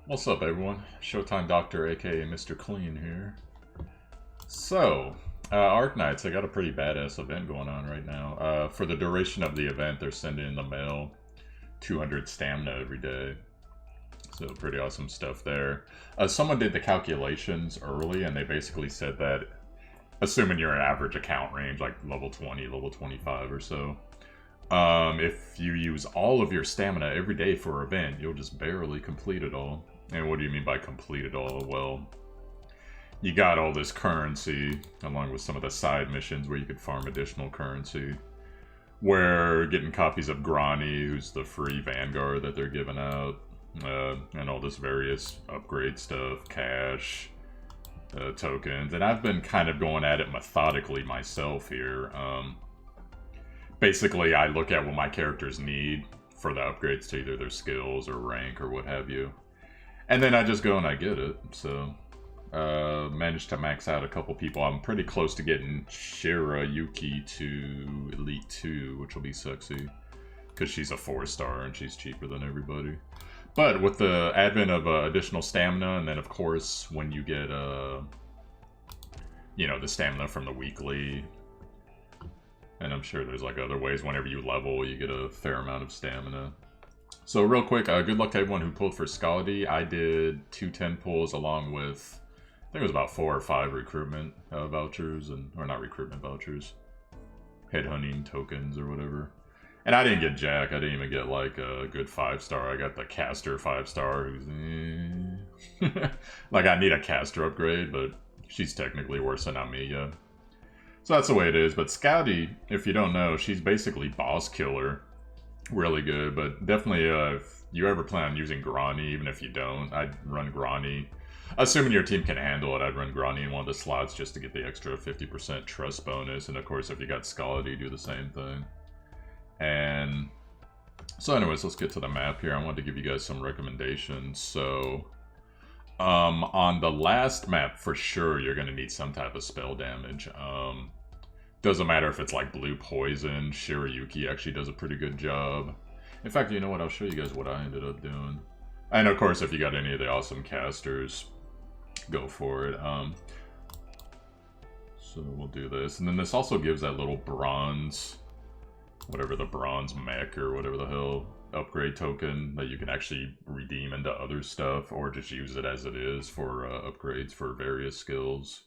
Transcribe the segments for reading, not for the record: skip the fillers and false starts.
What's up, everyone? Showtime Doctor, aka Mr. Clean here. So, Arkknights, they got a pretty badass event going on right now. For the duration of the event, they're sending in the mail 200 stamina every day. So, pretty awesome stuff there. Someone did the calculations early, and they basically said that, assuming you're an average account range, like level 20, level 25 or so, if you use all of your stamina every day for an event, you'll just barely complete it all. And what do you mean by complete it all? Well, you got all this currency, along with some of the side missions where you could farm additional currency. Where getting copies of Grani, who's the free Vanguard that they're giving out, and all this various upgrade stuff, cash, tokens. And I've been kind of going at it methodically myself here. Basically, I look at what my characters need for the upgrades to either their skills or rank or what have you. And then I just go and I get it. So, managed to max out a couple people. I'm pretty close to getting Shira Yuki to Elite 2, which will be sexy. Because she's a 4-star and she's cheaper than everybody. But with the advent of additional stamina, and then of course, when you get, you know, the stamina from the weekly, and I'm sure there's like other ways, whenever you level, you get a fair amount of stamina. So real quick, good luck to everyone who pulled for Skadi. I did 2 10 pulls along with, I think it was about 4 or 5 recruitment vouchers, or not recruitment vouchers, headhunting tokens or whatever. And I didn't get Jack. I didn't even get like a good 5-star. I got the caster 5-star, who's like, I need a caster upgrade, but she's technically worse than Amiya. So that's the way it is. But Skadi, if you don't know, she's basically boss killer. Really good, but definitely if you ever plan on using Grani, even if you don't, I'd run Grani. Assuming your team can handle it, I'd run Grani in one of the slots just to get the extra 50% trust bonus. And of course, if you got Skadi, do the same thing. And so anyways, let's get to the map here. I wanted to give you guys some recommendations. So on the last map, for sure, you're going to need some type of spell damage. Doesn't matter if it's like blue poison. Shirayuki actually does a pretty good job. In fact, you know what? I'll show you guys what I ended up doing. And of course, if you got any of the awesome casters, go for it. So we'll do this. And then this also gives that little bronze, whatever the bronze mech or whatever the hell, upgrade token that you can actually redeem into other stuff, or just use it as it is for upgrades for various skills.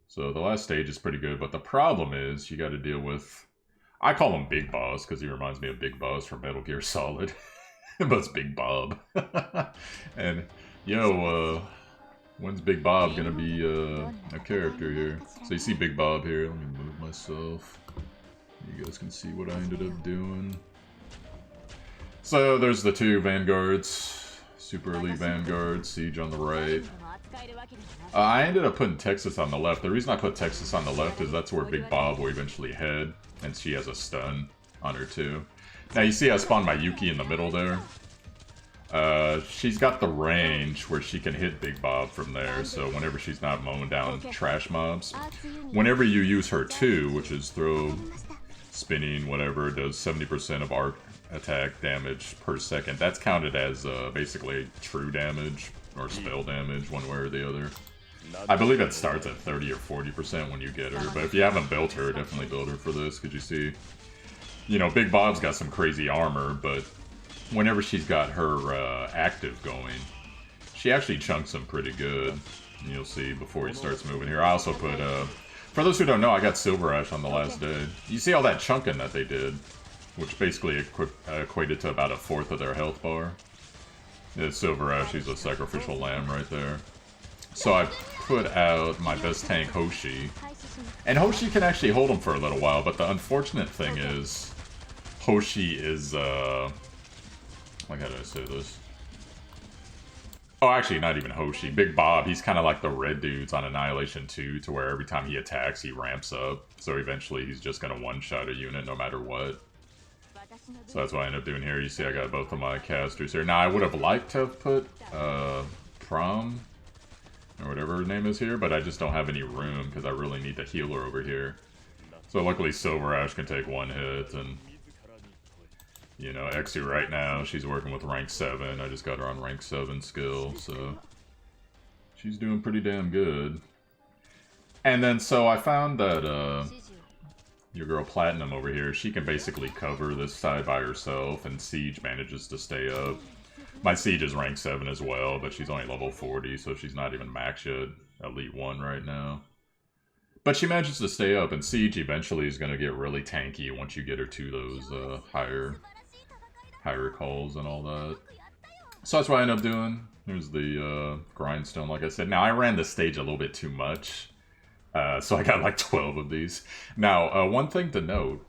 So the last stage is pretty good, but the problem is you got to deal with, I call him Big Boss because he reminds me of Big Boss from Metal Gear Solid, but it's Big Bob. And yo, when's Big Bob gonna be a character here? So you see Big Bob here. Let me move myself. You guys can see what I ended up doing. So there's the 2 Vanguards, Super Elite Vanguard, Siege on the right. I ended up putting Texas on the left. The reason I put Texas on the left is that's where Big Bob will eventually head, and she has a stun on her too. Now you see I spawned my Yuki in the middle there. She's got the range where she can hit Big Bob from there, so whenever she's not mowing down trash mobs, whenever you use her 2, which is throw, spinning, whatever, does 70% of arc attack damage per second, that's counted as basically true damage or spell damage, one way or the other. I believe it starts at 30 or 40% when you get her, but if you haven't built her, definitely build her for this, because you see, you know, Big Bob's got some crazy armor, but whenever she's got her active going, she actually chunks him pretty good. You'll see before he starts moving here. I also put, for those who don't know, I got Silver Ash on the last day. You see all that chunking that they did, which basically equated to about 1/4 of their health bar. Yeah, Silver Ash, he's a sacrificial lamb right there. So I put out my best tank, Hoshi. And Hoshi can actually hold him for a little while, but the unfortunate thing is, Hoshi is, like, how did I say this? Oh, actually, not even Hoshi. Big Bob, he's kind of like the red dudes on Annihilation 2, to where every time he attacks, he ramps up. So eventually, he's just going to one-shot a unit no matter what. So that's what I end up doing here. You see I got both of my casters here. Now, I would have liked to have put Prom, or whatever her name is here, but I just don't have any room because I really need the healer over here. So luckily Silver Ash can take 1 hit, and You know, Exu right now, she's working with rank 7. I just got her on rank 7 skill, so she's doing pretty damn good. And then, so I found that your girl Platinum over here, she can basically cover this side by herself, and Siege manages to stay up. My Siege is rank 7 as well, but she's only level 40, so she's not even max yet. Elite 1 right now. But she manages to stay up, and Siege eventually is going to get really tanky once you get her to those higher calls and all that. So that's what I end up doing. Here's the grindstone, like I said. Now, I ran this stage a little bit too much, so I got like 12 of these. Now, one thing to note,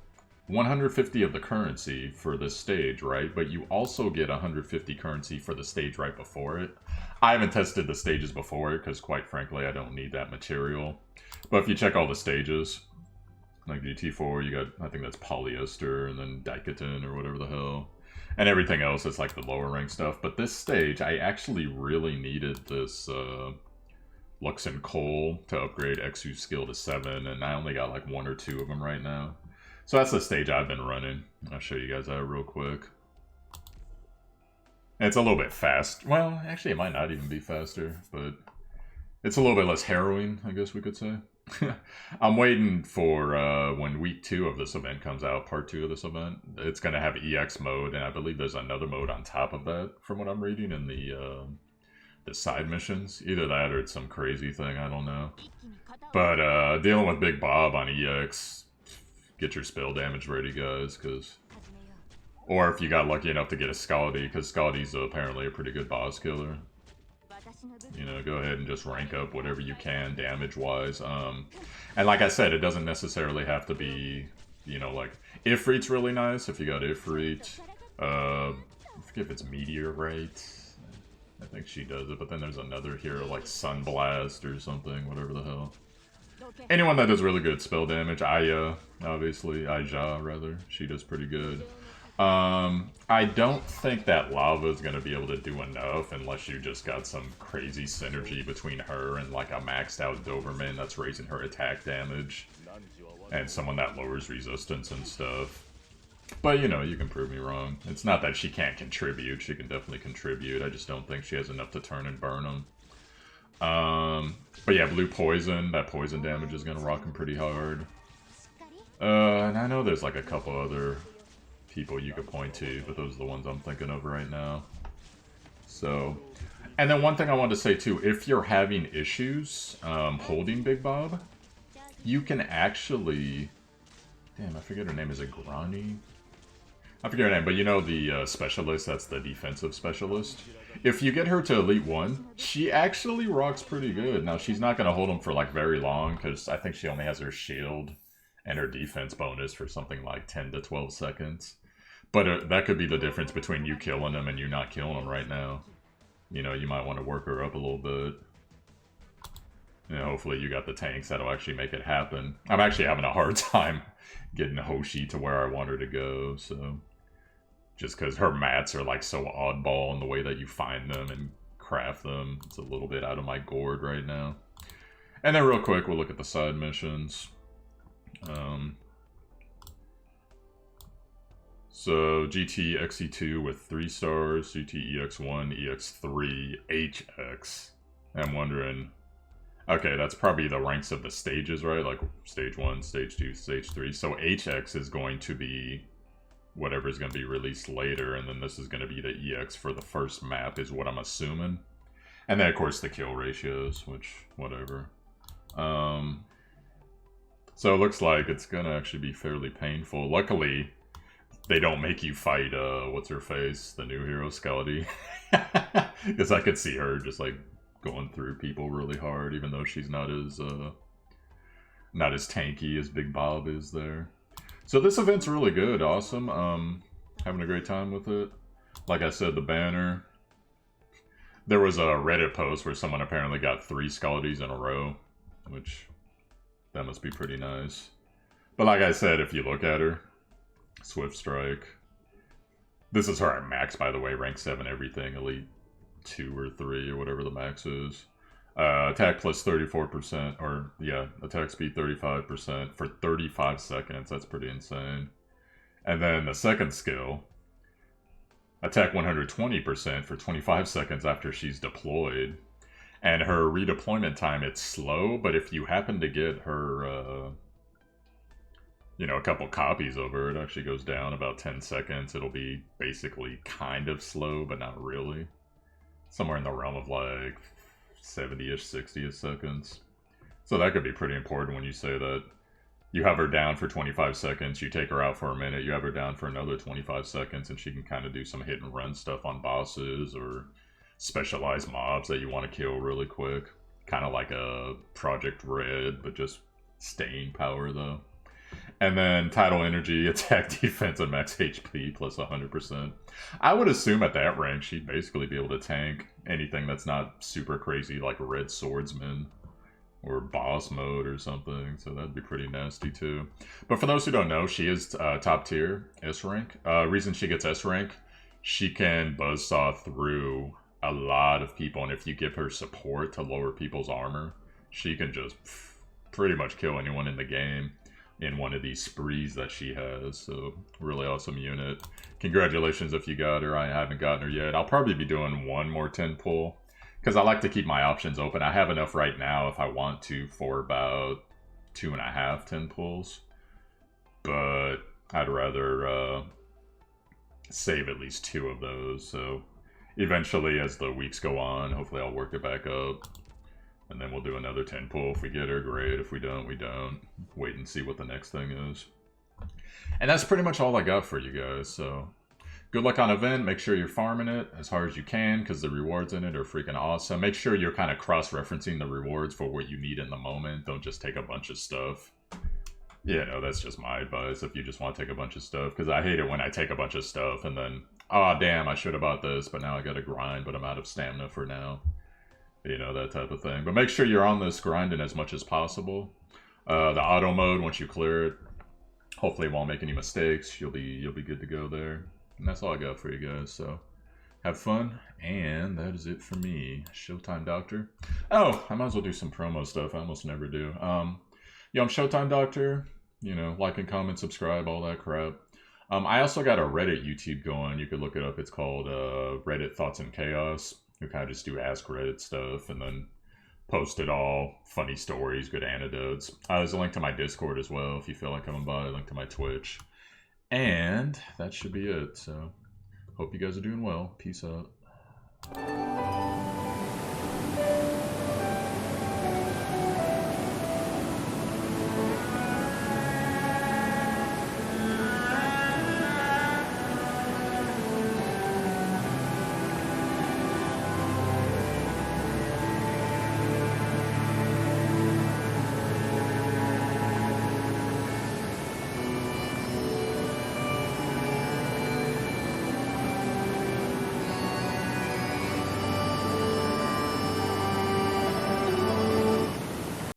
150 of the currency for this stage, right? But you also get 150 currency for the stage right before it. I haven't tested the stages before it, because quite frankly, I don't need that material. But if you check all the stages, like GT4, you got, I think that's polyester, and then Daikoten, or whatever the hell. And everything else is like the lower rank stuff. But this stage, I actually really needed this Lux and Coal to upgrade Exu's skill to 7, and I only got like 1 or 2 of them right now. So that's the stage I've been running. I'll show you guys that real quick. It's a little bit fast. Well, actually it might not even be faster, but it's a little bit less harrowing, I guess we could say. I'm waiting for when week 2 of this event comes out, part 2 of this event. It's going to have EX mode, and I believe there's another mode on top of that, from what I'm reading in the side missions. Either that or it's some crazy thing, I don't know. But dealing with Big Bob on EX, get your spell damage ready, guys, because... Or if you got lucky enough to get a Skadi, because Skadi's apparently a pretty good boss killer. You know, go ahead and just rank up whatever you can damage-wise. And like I said, it doesn't necessarily have to be, you know, like... Ifrit's really nice if you got Ifrit. I forget if it's Meteorite. I think she does it, but then there's another hero like Sunblast or something, whatever the hell. Anyone that does really good spell damage, Aya, obviously, Aja, rather, she does pretty good. I don't think that Lava is going to be able to do enough unless you just got some crazy synergy between her and like a maxed out Doberman that's raising her attack damage. And someone that lowers resistance and stuff. But, you know, you can prove me wrong. It's not that she can't contribute. She can definitely contribute. I just don't think she has enough to turn and burn them. But yeah, Blue Poison. That poison damage is going to rock him pretty hard. And I know there's like a couple other people you could point to, but those are the ones I'm thinking of right now. So, and then one thing I wanted to say too, if you're having issues holding Big Bob, you can actually... Damn, I forget her name. Is it Grani? I forget her name, but you know the specialist, that's the defensive specialist. If you get her to Elite 1, she actually rocks pretty good. Now, she's not going to hold him for like very long, because I think she only has her shield and her defense bonus for something like 10 to 12 seconds. But that could be the difference between you killing him and you not killing him right now. You know, you might want to work her up a little bit. You know, hopefully you got the tanks that'll actually make it happen. I'm actually having a hard time getting Hoshi to where I want her to go, so... Just because her mats are like so oddball in the way that you find them and craft them. It's a little bit out of my gourd right now. And then real quick, we'll look at the side missions. So GT XE2 with 3 stars, GT EX1, EX3, HX. I'm wondering... Okay, that's probably the ranks of the stages, right? Like stage 1, stage 2, stage 3. So HX is going to be whatever is going to be released later, and then this is going to be the EX for the first map, is what I'm assuming. And then, of course, the kill ratios, which, whatever. So it looks like it's going to actually be fairly painful. Luckily, they don't make you fight, what's-her-face, the new hero, Skadi. Because I could see her just, like, going through people really hard, even though she's not as tanky as Big Bob is there. So this event's really good, awesome. Having a great time with it. Like I said, the banner. There was a Reddit post where someone apparently got 3 Skadis in a row, which that must be pretty nice. But like I said, if you look at her, Swift Strike. This is her at max, by the way, rank 7 everything, Elite 2 or 3 or whatever the max is. Attack plus 34%, or yeah, attack speed 35% for 35 seconds. That's pretty insane. And then the second skill, attack 120% for 25 seconds after she's deployed. And her redeployment time, it's slow, but if you happen to get her, you know, a couple copies over, it actually goes down about 10 seconds. It'll be basically kind of slow, but not really. Somewhere in the realm of like 70-ish, 60-ish seconds. So that could be pretty important when you say that you have her down for 25 seconds, you take her out for a minute, you have her down for another 25 seconds, and she can kind of do some hit and run stuff on bosses or specialized mobs that you want to kill really quick. Kind of like a Project Red, but just staying power though. And then Tidal Energy, attack, defense, and max HP plus 100%. I would assume at that rank she'd basically be able to tank anything that's not super crazy like Red Swordsman or boss mode or something, so that'd be pretty nasty too. But for those who don't know, she is top tier, S rank. Reason she gets S rank, she can buzzsaw through a lot of people, and if you give her support to lower people's armor, she can just pretty much kill anyone in the game in one of these sprees that she has. So really awesome unit. Congratulations if you got her. I haven't gotten her yet. I'll probably be doing one more 10 pull, because I like to keep my options open. I have enough right now if I want to for about 2.5 10 pulls. But I'd rather save at least 2 of those. So eventually, as the weeks go on, hopefully I'll work it back up. And then we'll do another 10 pull. If we get her, great. If we don't, we don't. Wait and see what the next thing is. And that's pretty much all I got for you guys. So good luck on event. Make sure you're farming it as hard as you can, because the rewards in it are freaking awesome. Make sure you're kind of cross-referencing the rewards for what you need in the moment. Don't just take a bunch of stuff. Yeah, no, that's just my advice if you just want to take a bunch of stuff. Because I hate it when I take a bunch of stuff and then, oh, damn, I should have bought this, but now I got to grind, but I'm out of stamina for now. You know, that type of thing. But make sure you're on this grinding as much as possible. The auto mode, once you clear it, hopefully it won't make any mistakes. You'll be good to go there. And that's all I got for you guys. So have fun, and that is it for me. Showtime Doctor. Oh, I might as well do some promo stuff. I almost never do. Yo, I'm Showtime Doctor. You know, like and comment, subscribe, all that crap. I also got a Reddit YouTube going. You could look it up. It's called Reddit Thoughts and Chaos. We kind of just do Ask Reddit stuff and then post it all. Funny stories, good anecdotes. There's a link to my Discord as well if you feel like coming by. A link to my Twitch. And that should be it. So, hope you guys are doing well. Peace out.